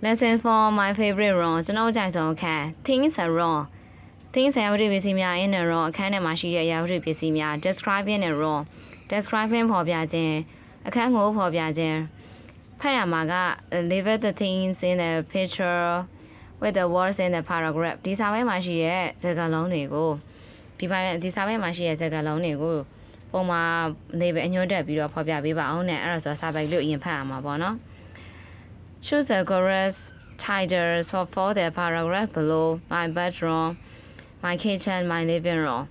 Lesson 4 my favorite room ကျွန်တော်ကြိုက်ဆုံးအခန်း Things are wrong Things အရာဝတ္ထုပစ္စည်းများ in a room အခန်းထဲမှာရှိတဲ့အရာဝတ္ထုပစ္စည်းများ describing a room describing ဖော်ပြခြင်းအခန်းကိုဖော်ပြခြင်းဖတ်ရမှာက leave the things in the picture with the words in the paragraph ဒီစာပိုင်းမှာရှိတဲ့စကားလုံးတွေကိုဒီစာပိုင်းမှာရှိတဲ့စကားလုံးတွေကိုပုံမှာနေပဲအညွှန်းတက်ပြီးတော့ဖော်ပြပေးပါအောင်နဲ့အဲ့ဒါဆိုစာပိုက်လို့အရင်ဖတ်ရမှာပေါ့နော် Choose the correct titles for the paragraph below my bedroom my kitchen my living room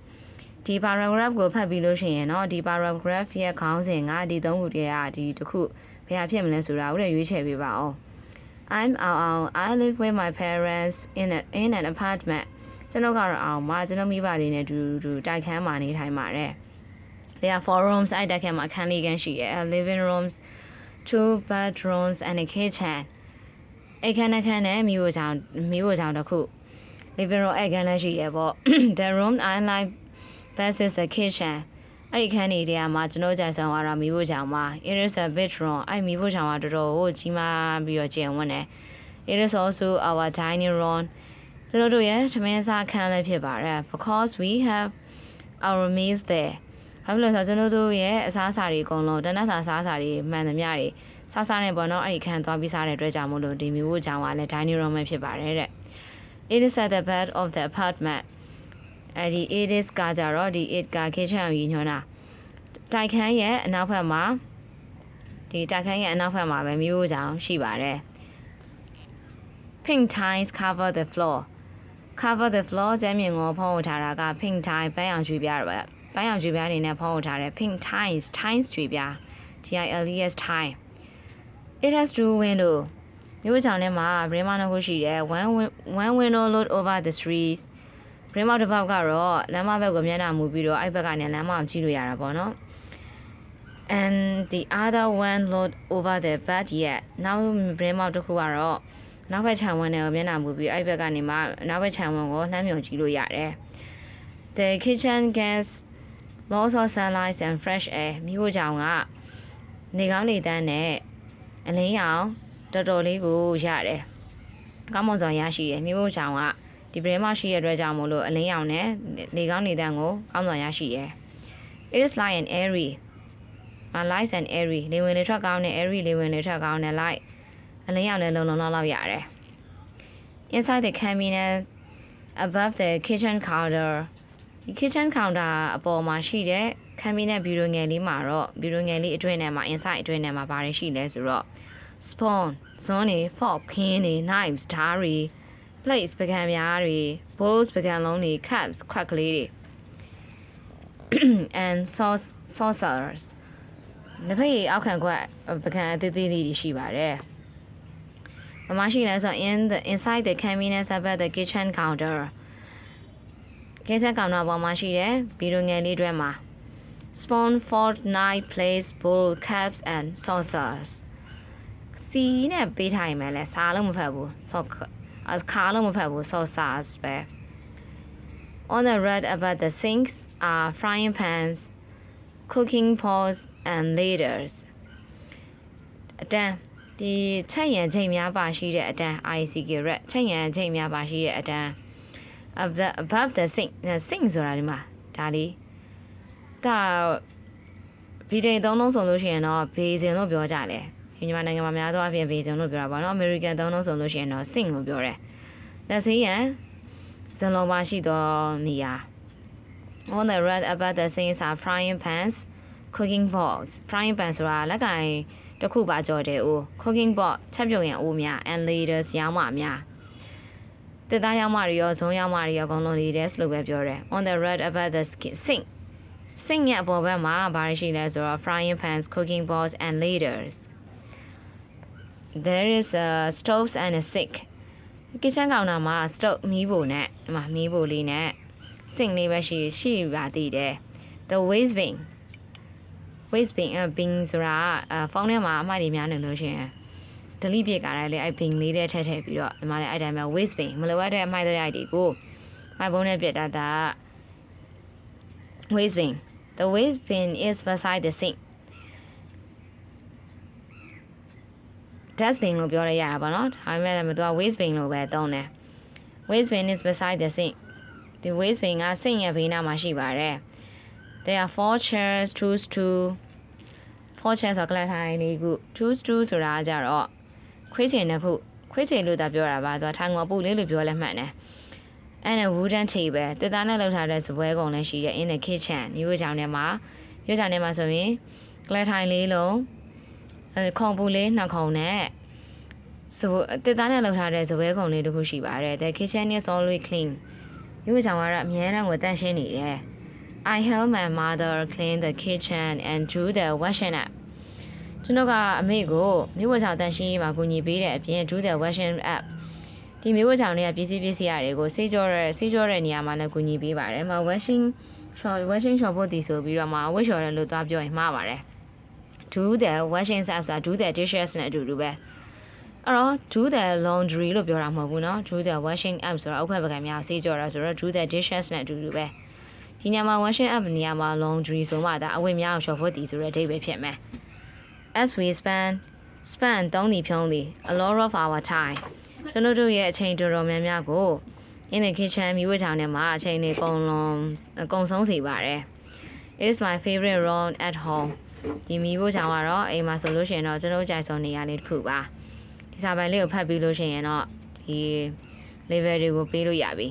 ဒီ paragraph ကိုဖတ်ပြီးလို့ရှိရင်เนาะဒီ paragraph ရဲ့ခေါင်းစဉ်ကဒီသုံးခုတည်းကဒီတစ်ခုဘယ်ဟာဖြစ်မလဲဆိုတာကိုလည်းရွေးချယ်ပေးပါအောင် I'm Ao I live with my parents in an apartment ကျွန်တော်ကတော့အောင်မကျွန်တော်မိဘတွေနဲ့တူတိုက်ခန်းမှာနေထိုင်ပါတယ် There are 4 rooms အဲ့တိုက်ခန်းမှာအခန်းလေးခန်းရှိတယ် living rooms 2 bedrooms and a kitchen အခန်းနဲ့မိဖို့ကြောင့်တစ်ခု living room အခန်းလည်းရှိတယ်ပေါ့ The room I like best is the kitchen အဲ့ဒီခန်းနေထဲမှာကျွန်တော်ကြိုက်ဆုံးကတော့မိဖို့ကြောင့်ပါ It is a bedroom အဲ့မိဖို့ကြောင့်ကတော်တော်ကိုကြီးမားပြီးတော့ကျယ်ဝန်းတယ် It is also our dining room ကျွန်တော်တို့ရဲ့ထမင်းစားခန်းလည်းဖြစ်ပါတယ် Because we have our meals there ဘာလို့လဲဆိုတော့ကျွန်တော်တို့ရဲ့အစားအစာတွေအကုန်လုံးတနက်စာစားစာတွေမှန်သမျှတွေစားနေပေါ့နော်အဲ့ဒီခန်းသွားပြီးစားတဲ့အတွက်ကြောင့်မို့လို့ဒီမိဖို့ကြောင့်ကလည်း dining room ပဲဖြစ်ပါတယ်တဲ့ It is at the back of the apartment အဲ့ဒီ it is ကကြတော့ဒီ it က kitchen ကိုညွှန်းတာတိုက်ခန်းရဲ့အနောက်ဘက်မှာဒီတိုက်ခန်းရဲ့အနောက်ဘက်မှာပဲမိဖို့ကြောင့်ရှိပါတယ် Pink tiles cover the floor ကျမ်းမြင်ကိုဖုံးထားတာက pink tile ပန်းရောင်ကျွေးပြားပါပန်းရောင်ကျွေးပြားနေနဲ့ဖုံးထားတယ် pink tiles ကျွေးပြား TILES tile It has 2 window မြို့ကြောင်ထဲမှာ brimmer နှစ်ခုရှိတယ် one window look over the streets brimmer တစ်ပေါက်ကတော့လမ်းမဘက်ကိုမျက်နှာမူပြီးတော့အဲ့ဘက်ကနေလမ်းမကိုကြည့်လို့ရတာပေါ့နော် and the other one look over the back yet now brimmer တစ်ခုကတော့နောက်ဘက်ခြံဝန်းနဲ့မျက်နှာမူပြီးအဲ့ဘက်ကနေမှနောက်ဘက်ခြံဝန်းကိုလှမ်းမြုံကြည့်လို့ရတယ် The kitchen gets lots of sunlight and fresh air မိဖို့ကြောင့်ကနေကောင်းနေတန်းနဲ့အလင်းရောင်တော်တော်လေးကိုရတယ်။ကောင်းမွန်စွာရရှိတယ်မိဖို့ကြောင့်ကဒီပရင်မရှိရဲ့အတွက်ကြောင့်မို့လို့အလင်းရောင်နဲ့နေကောင်းနေတန်းကိုကောင်းစွာရရှိတယ်။ It is light and airy. Light and airy လေဝင်လေထွက်ကောင်းတဲ့ airy လေဝင်လေထွက်ကောင်းတဲ့ light အလင်းရောင်နဲ့လုံလောက်ရတယ်။ Inside the cabinet above the kitchen counter ဒီ kitchen counter အပေါ်မှာရှိတဲ့ cabinet ဘီရိုငယ်လေးမှာတော့ဘီရိုငယ်လေးအတွင်းထဲမှာ inside အတွင်းထဲမှာဘာတွေရှိလဲဆိုတော့ spoon ဇွန်းတွေ fork ခင်းတွေ knives ဓားတွေ plates ပကံပြားတွေ bowls ပကံလုံးတွေ cups ခွက်ကလေးတွေ and saucers လက်ဖက်ရည်အောက်ခံခွက်ပကံအသေးသေးလေးတွေရှိပါတယ်။ဘာမှရှိလဲဆိုတော့ inside the cabinet above the kitchen counter kitchen counter ပေါ်မှာရှိတဲ့ဘီရိုငယ်လေးတွေမှာ spoon fork knife plates bowl cups and saucers စီနဲ့ပေးထားရင်ပဲလဲစားလို့မဖတ်ဘူးခါလို့မဖတ်ဘူး saucers ပဲ On the right above the sinks are frying pans cooking pots and ladles အတန်းဒီချက်ရံချိန်များပါရှိတဲ့အတန်း ICK red ချက်ရံချိန်များပါရှိတဲ့အတန်း above the sink ဆိုတာဒီမှာဒါလေးဒါဗီဒီယိုသုံးလုံးဆိုလို့ရှိရင်တော့ဘေးစင်လို့ပြောကြတယ်ညီမနိုင်ငံမှာများသောအားဖြင့်ဘေးစင်လို့ပြောတာပေါ့နော် American သုံးလုံးဆိုလို့ရှိရင်တော့ sink လို့ပြောတယ်လက်ဆေးရန်ဇလုံးပါရှိသောနေရာ On the right above the sinks are frying pans cooking pots frying pan ဆိုတာလက်ကင်တစ်ခုပါကြော်တယ်ဦး cooking pot ချက်ပြုတ်ရန်အိုးများ and ladles ရောင်းမများတက်သားရောင်းမတွေရောဇုံးရောင်းမတွေရောအကုန်လုံး ladles လို့ပဲပြောတယ် On the right above the sink ရဲ့အပေါ်ဘက်မှာဘာရှိလဲဆိုတော့ frying pans cooking pots and ladles There is a stoves and a sink kitchen counter မှာ stove မီးဖိုနဲ့ဒီမှာမီးဖိုလေးနဲ့ sink လေးပဲရှိပါသေးတယ် The waste bin bin ဆိုတာဖုန်းထဲမှာအမှားတွေများနေလို့ရှိရင် delete ပြစ်ကြတယ်လေအဲ့ bin လေးတဲ့ထည့်ပြီးတော့ဒီမှာလည်းအဲ့တိုင်းပဲ waste bin မလိုအပ်တဲ့အမှားတွေတွေကိုမိုက်ဘုံနဲ့ပြစ်တာဒါ waste bin The waste bin is beside the sink dustbin လို့ပြောရရတာပေါ့နော်ဒါပေမဲ့သူက waste bin လို့ပဲသုံးတယ် waste bin is beside the sink ဒီ waste bin က sink ရဲ့ဘေးနားမှာရှိပါတယ် there are 4 chairs choose to 4 chairs ဆိုကလပ်ထိုင်လေးခု choose to ဆိုတာကြတော့ခွေးချင်တစ်ခုခွေးချင်လို့သာပြောတာပါသူကထိုင်ငေါ်ပုလေးလို့ပြောလဲမှန်တယ်and a wooden table တက်သားနဲ့လောက်ထားတဲ့စပွဲကုံလည်းရှိတယ် in the kitchen မြို့ချောင်းထဲမှာဆိုရင်ကလပ်ထိုင်လေးလုံးခုံပူလေးနှစ်ခုံနဲ့ဆိုတက်သားနဲ့လောက်ထားတဲ့စပွဲကုံလေးတစ်ခုရှိပါတယ် the kitchen is always clean မြို့ချောင်းကတော့အမြဲတမ်းကိုတန့်ရှင်းနေတယ် I help my mother clean the kitchen and do the washing up ကျွန်တော်ကအမေကိုမြို့ချောင်းတန့်ရှင်းရေးမှာကူညီပေးတဲ့အပြင် do the washing up ဒီမြို့ချောင်းတွေကပစ္စည်းတွေကိုဆေးကြောတဲ့နေရာမှာလည်းကူညီပေးပါတယ်။washing shop ဖို့တည်ဆိုပြီးတော့ဝတ်လျှော်တယ်လို့သွားပြောရင်မှားပါတယ်။ do the washing up ဆိုတာ do the dishes နဲ့အတူတူပဲ။အဲ့တော့ do the laundry လို့ပြောတာမဟုတ်ဘူးเนาะ do the washing up ဆိုတာအောက်ဘက်ပကံများဆေးကြောတာဆိုတော့ do the dishes နဲ့အတူတူပဲ။ဒီညမှာ washing up နေရာမှာ laundry ဆိုမှဒါအဝတ်များအောင်လျှော်ဖို့တည်ဆိုတဲ့အဓိပ္ပာယ်ဖြစ်မယ်။ as we spend သုံးသည်ဖြုံးသည် a lot of our time ကျွန်တော်တို့ရဲ့အချိန်တော်များများကို in the kitchen မြို့ချောင်းထဲမှာအချိန်တွေကုန်ဆုံးစေပါတယ် it is my favorite room at home ဒီမြို့ချောင်းကတော့အိမ်မှာဆိုလို့ရှိရင်တော့ကျွန်တော်ကြိုက်ဆုံးနေရာလေးတစ်ခုပါဒီစာပိုင်လေးကိုဖတ်ပြီးလို့ရှိရင်တော့ဒီ level တွေကိုပေးလို့ရပြီ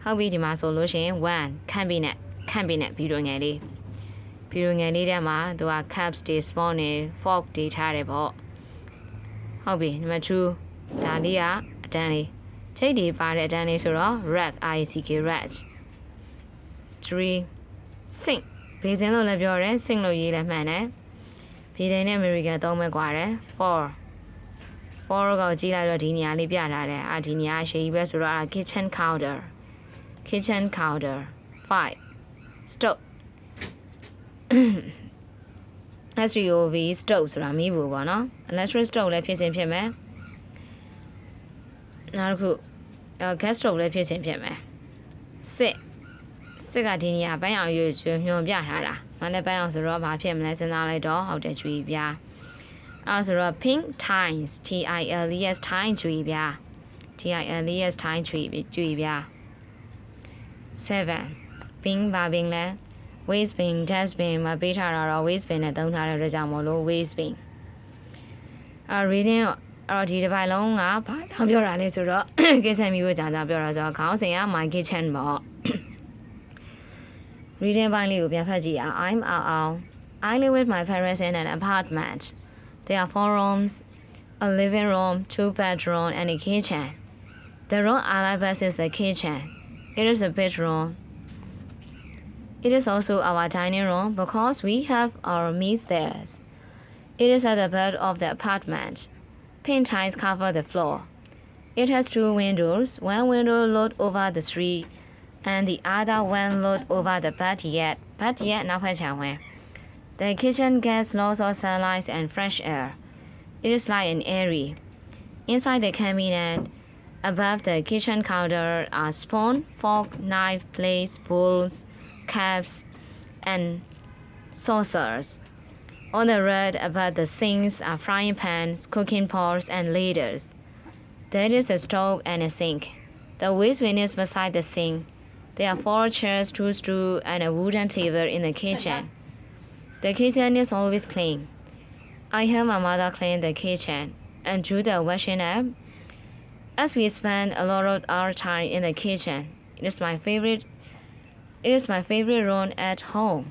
ဟုတ်ပြီဒီမှာဆိုလို့ရှိရင်1 cabinet ပြီးတော့ငယ်လေးထဲမှာသူက cups တွေ spoon တွေ fork တွေထားတယ်ပေါ့ဟုတ်ပြီ number 2ဒါလေးကအတန်းလေးချိတ်တွေပါတဲ့အတန်းလေးဆိုတော့ rack rack 3 sink ဘေးစင်းလို့လည်းပြောတယ် sink လို့ရေးလည်းမှန်တယ်ဗီဒိန်နဲ့အမေရိကန်သုံးမဲ့ကွာတယ်4ကိုကြည့်လိုက်တော့ဒီနေရာလေးပြထားတယ်ဒီနေရာရှေ့ကြီးပဲဆိုတော့ kitchen counter 5 stove STOV stove ဆိုတာမီးဘူးပေါ့နော် electric stove လည်းဖြစ်စဉ်ဖြစ်မယ်နောက်တစ်ခု gas stove လည်းဖြစ်မယ်စစ်ကဒီနေရာပန်းအောင်ရွေညွန်ပြထားတာမလည်းပန်းအောင်ဆိုတော့ဘာဖြစ်မလဲစဉ်းစားလိုက်တော့ဟုတ်တယ်ကျွေးပြအဲ့ဆိုတော့ pink tiles TILES time ကျွေးပြ TILES time ကျွေးပြ7 pink ဘာပင်လဲ waste bin dustbin မှာပေးထားတာတော့ waste bin နဲ့သုံးထားတဲ့အတွက်ကြောင့်မလို့ waste bin reading ဒီတစ်ပိုင်းလုံးကဘာကြောင့်ပြောတာလဲဆိုတော့ kitchen မျိုးကိုကြာပြောတာဆိုတော့ခေါင်းစဉ်က my kitchen ပေါ့ reading ပိုင်းလေးကိုပြန်ဖတ်ကြည့်အောင် I'm out I live with my parents in an apartment there are 4 rooms a living room 2 bedroom and a kitchen the room I like best is the kitchen it is a bedroom it is also our dining room because we have our meals there it is at the back of the apartment Pink tiles cover the floor. It has 2 windows. One window look over the street, and the other one look over the backyard. Now the kitchen gets lots of sunlight and fresh air. It is like an airy. Inside the cabinet, above the kitchen counter are spoon, fork, knife, plates, bowls, cups, and saucers. On the rack above the sinks are frying pans, cooking pots, and ladles. There is a stove and a sink. The waste bin is beside the sink. There are 4 chairs, 2 stools, and a wooden table in the kitchen. The kitchen is always clean. I help my mother clean the kitchen and do the washing up. As we spend a lot of our time in the kitchen, it is my favorite room at home.